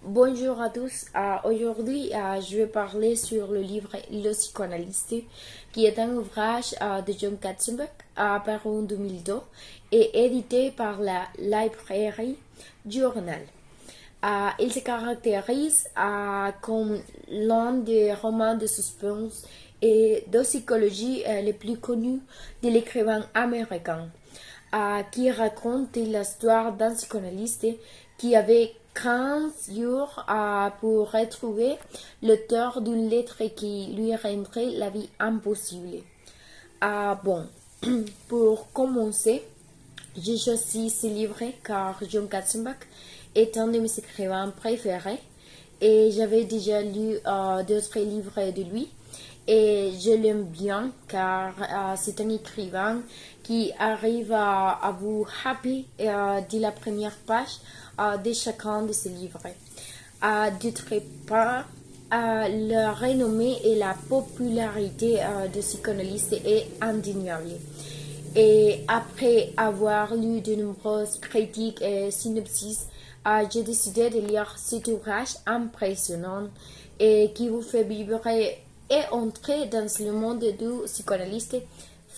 Bonjour à tous. Aujourd'hui, je vais parler sur le livre Le psychanalyste, qui est un ouvrage de John Katzenbach, paru en 2002 et édité par la Librairie Journal. Il se caractérise comme l'un des romans de suspense et de psychologie les plus connus de l'écrivain américain, qui raconte l'histoire d'un psychanalyste qui avait 15 jours pour retrouver l'auteur d'une lettre qui lui rendrait la vie impossible. Bon, pour commencer, j'ai choisi ce livre car John Katzenbach est un de mes écrivains préférés et j'avais déjà lu d'autres livres de lui et je l'aime bien car c'est un écrivain qui arrive à vous happy dès la première page de chacun de ses livres. D'autre part, la renommée et la popularité de psychanalyste est indéniable. Et après avoir lu de nombreuses critiques et synopsis, j'ai décidé de lire cet ouvrage impressionnant et qui vous fait vivre et entrer dans le monde du psychanalyste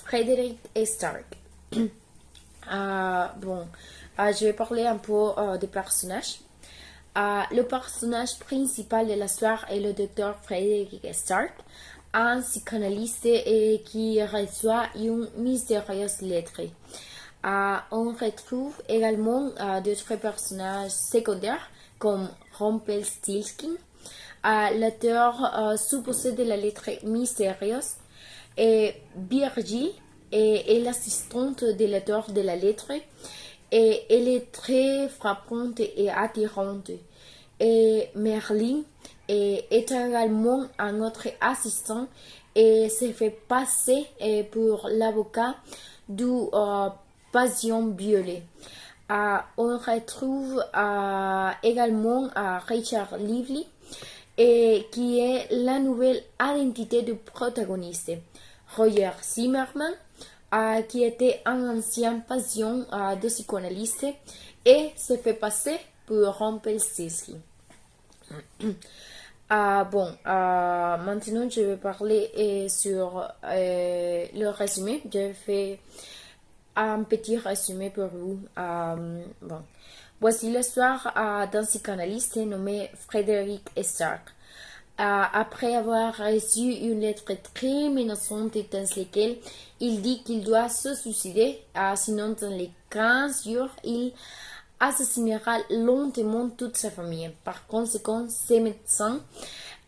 Frederick Stark. Je vais parler un peu des personnages. Le personnage principal de l'histoire est le docteur Frederick Stark, un psychanalyste qui reçoit une mystérieuse lettre. On retrouve également d'autres personnages secondaires comme Rumpelstiltskin, l'auteur supposé de la lettre mystérieuse, et Virgil est l'assistante de l'auteur de la lettre, et elle est très frappante et attirante. Et Merlin est également un autre assistant et se fait passer pour l'avocat du patient violé. On retrouve également Richard Lively, qui est la nouvelle identité du protagoniste. Roger Zimmerman, qui était un ancien patient de psychanalyste et se fait passer pour Rumpelstiltskin. Maintenant je vais parler sur le résumé. Je fais un petit résumé pour vous. Voici l'histoire d'un psychanalyste nommé Frederick Stark. Après avoir reçu une lettre très menaçante dans laquelle il dit qu'il doit se suicider, sinon dans les 15 jours, il assassinera lentement toute sa famille. Par conséquent, ses médecins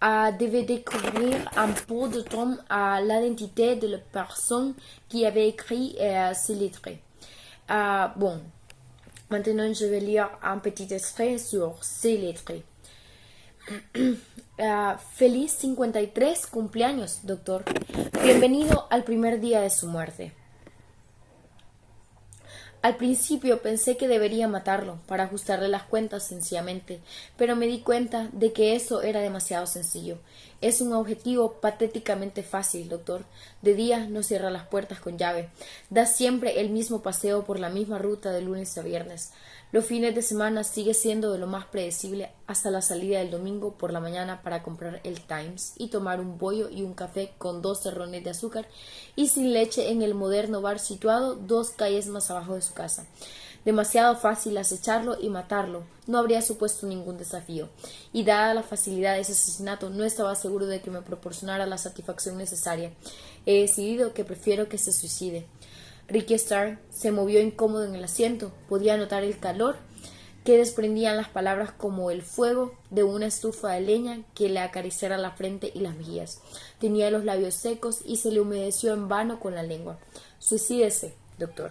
devaient découvrir un peu de temps l'identité de la personne qui avait écrit ces lettres. Maintenant je vais lire un petit extrait sur ces lettres. Feliz 53 cumpleaños, doctor. Bienvenido al primer día de su muerte. Al principio pensé que debería matarlo para ajustarle las cuentas sencillamente, pero me di cuenta de que eso era demasiado sencillo. Es un objetivo patéticamente fácil, doctor. De día no cierra las puertas con llave. Da siempre el mismo paseo por la misma ruta de lunes a viernes. Los fines de semana sigue siendo de lo más predecible hasta la salida del domingo por la mañana para comprar el Times y tomar un bollo y un café con 2 terrones de azúcar y sin leche en el moderno bar situado 2 calles más abajo de su casa. Demasiado fácil acecharlo y matarlo. No habría supuesto ningún desafío. Y dada la facilidad de ese asesinato, no estaba seguro de que me proporcionara la satisfacción necesaria. He decidido que prefiero que se suicide. Ricky Stark se movió incómodo en el asiento. Podía notar el calor que desprendían las palabras como el fuego de una estufa de leña que le acariciara la frente y las mejillas. Tenía los labios secos y se le humedeció en vano con la lengua. Suicídese, doctor.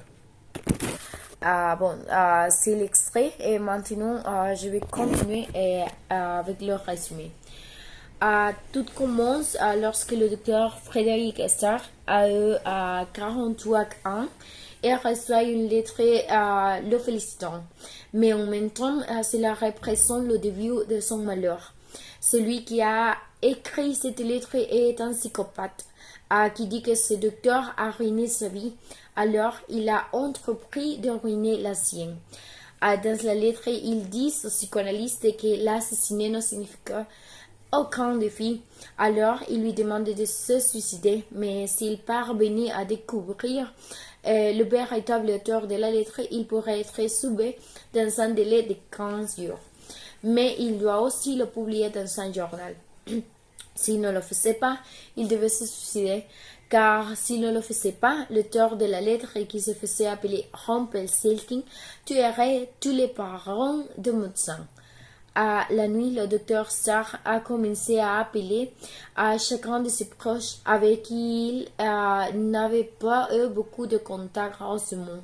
C'est l'extrait et maintenant je vais continuer avec le résumé. Tout commence lorsque le docteur Frederick Stark a eu 43 ans et reçoit une lettre le félicitant. Mais en même temps, cela représente le début de son malheur. Celui qui a écrit cette lettre est un psychopathe qui dit que ce docteur a ruiné sa vie. Alors, il a entrepris de ruiner la sienne. Dans la lettre, ils disent aux psychanalystes que l'assassiné ne signifie aucun défi. Alors, il lui demande de se suicider, mais s'il parvenait à découvrir le véritable auteur de la lettre, il pourrait être sauvé dans un délai de 15 jours. Mais il doit aussi le publier dans un journal. S'il ne le faisait pas, il devait se suicider, car s'il ne le faisait pas, l'auteur de la lettre qui se faisait appeler Rumpelstiltskin tuerait tous les parents de Mozart. À la nuit, le docteur Starr a commencé à appeler à chacun de ses proches avec qui il n'avait pas eu beaucoup de contact en ce moment.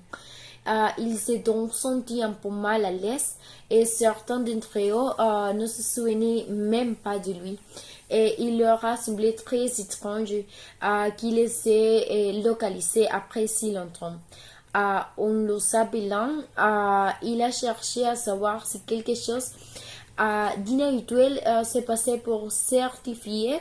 Il s'est donc senti un peu mal à l'aise et certains d'entre eux ne se souvenaient même pas de lui. Et il leur a semblé très étrange qu'il les ait localisés après si longtemps. En le appelant, il a cherché à savoir si quelque chose d'inhabituel s'est passé pour certifier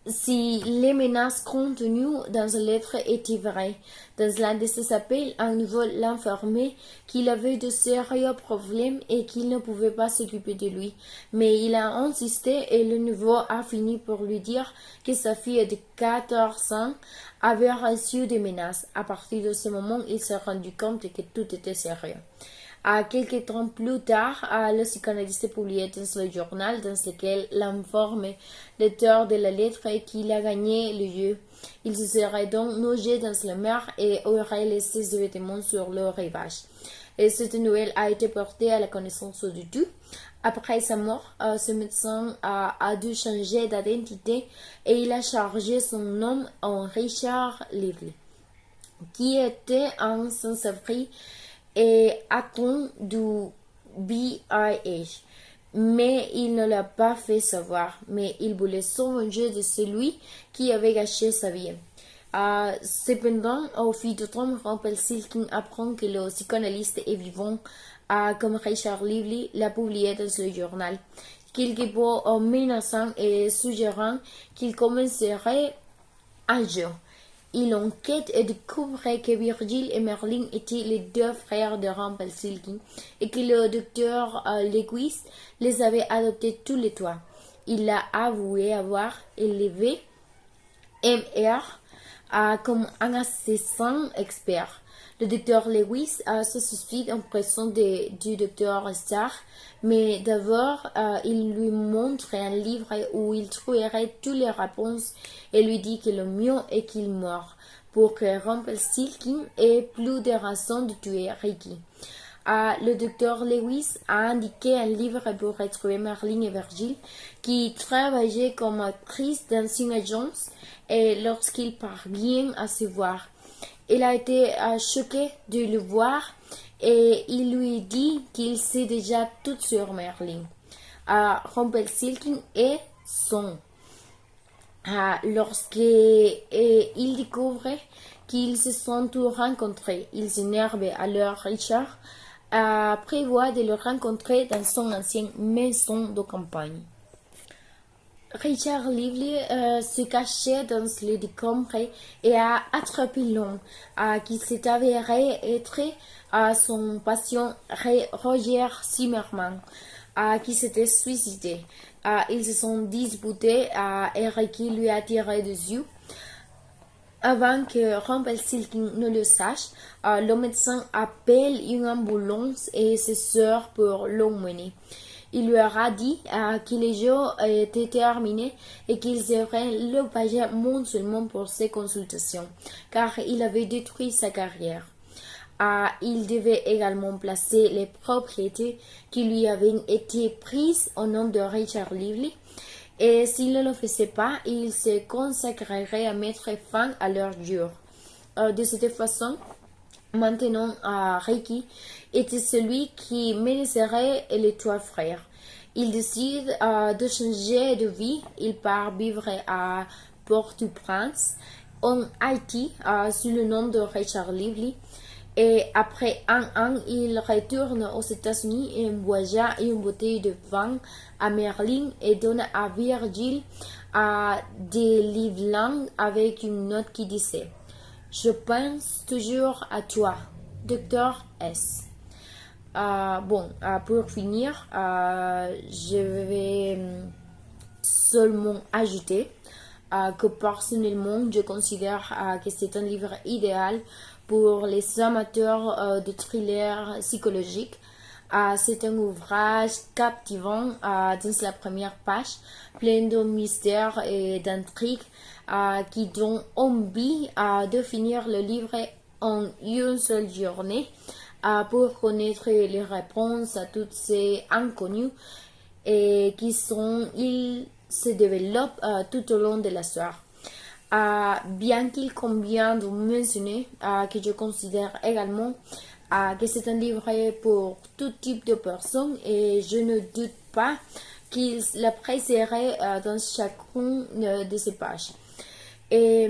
si les menaces contenues dans la lettre étaient vraies. Dans l'un de ses appels, à nouveau l'informait qu'il avait de sérieux problèmes et qu'il ne pouvait pas s'occuper de lui. Mais il a insisté et le nouveau a fini par lui dire que sa fille de 14 ans avait reçu des menaces. À partir de ce moment, il s'est rendu compte que tout était sérieux. Quelques temps plus tard, le psychanalyste publiait dans le journal dans lequel l'informe l'auteur de la lettre qu'il a gagné le jeu. Il se serait donc nagé dans la mer et aurait laissé ses vêtements sur le rivage. Et cette nouvelle a été portée à la connaissance de tous. Après sa mort, ce médecin a dû changer d'identité et il a changé son nom en Richard Lively, qui était un sans-abri et atteint du VIH. Mais il ne l'a pas fait savoir, mais il voulait se venger de celui qui avait gâché sa vie. Cependant, au fil du temps, Rumpelstiltskin apprend que le psychanalyste est vivant, comme Richard Lively l'a publié dans le journal, quelque peu menaçant et suggérant qu'il commencerait un jeu. Il enquête et découvre que Virgile et Merlin étaient les deux frères de Rumpelstiltskin et que le docteur Lewis les avait adoptés tous les trois. Il a avoué avoir élevé M.R. Comme un assassin expert. Le docteur Lewis se suicide en présence du docteur Starr, mais d'abord il lui montre un livre où il trouverait toutes les réponses et lui dit que le mieux est qu'il meure pour que Rumpelstiltskin ait plus de raisons de tuer Ricky. Le docteur Lewis a indiqué un livre pour retrouver Merlin et Virgile qui travaillaient comme actrices dans une agence et lorsqu'il parvient à se voir, il a été choqué de le voir et il lui dit qu'il sait déjà tout sur Merlin. Rumpelstiltskin est son. Lorsqu'il découvre qu'ils se sont tous rencontrés, il s'énerve. Alors Richard prévoit de le rencontrer dans son ancienne maison de campagne. Richard Lively se cachait dans le décombre et a attrapé l'homme qui s'est avéré être son patient Roger Zimmerman qui s'était suicidé. Ils se sont disputés et Ricky lui a tiré dessus. Avant que Rumpelstiltskin ne le sache, le médecin appelle une ambulance et ses sœurs pour l'emmener. Il lui aura dit que les jours étaient terminés et qu'il serait le payer mensuellement pour ses consultations, car il avait détruit sa carrière. Il devait également placer les propriétés qui lui avaient été prises au nom de Richard Lively, et s'il ne le faisait pas, il se consacrerait à mettre fin à leur dur. De cette façon, maintenant, Ricky était celui qui menacerait les trois frères. Il décide de changer de vie. Il part vivre à Port-au-Prince, en Haïti, sous le nom de Richard Lively. Et après un an, il retourne aux États-Unis et envoie une bouteille de vin à Merlin et donne à Virgile des livres avec une note qui disait « Je pense toujours à toi, Dr. S. Pour finir, je vais seulement ajouter que personnellement, je considère que c'est un livre idéal pour les amateurs de thrillers psychologiques. C'est un ouvrage captivant dans la première page, plein de mystères et d'intrigues qui donne envie de finir le livre en une seule journée pour connaître les réponses à toutes ces inconnues et ils se développent tout au long de l'histoire. Bien qu'il convient de mentionner que je considère également que c'est un livre pour tout type de personnes et je ne doute pas qu'il l'apprécierait dans chacune de ces pages. Et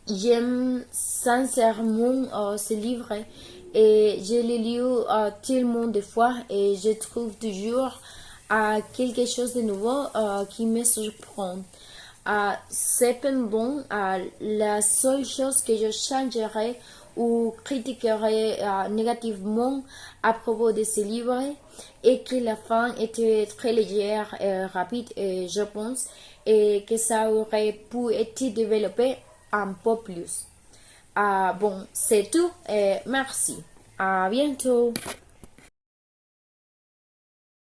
j'aime sincèrement ce livre et je l'ai lu tellement de fois et je trouve toujours quelque chose de nouveau qui me surprend. Cependant, la seule chose que je changerais ou critiquerais négativement à propos de ce livre est que la fin était très légère et rapide, et je pense, et que ça aurait pu être développé un peu plus. C'est tout et merci. À bientôt.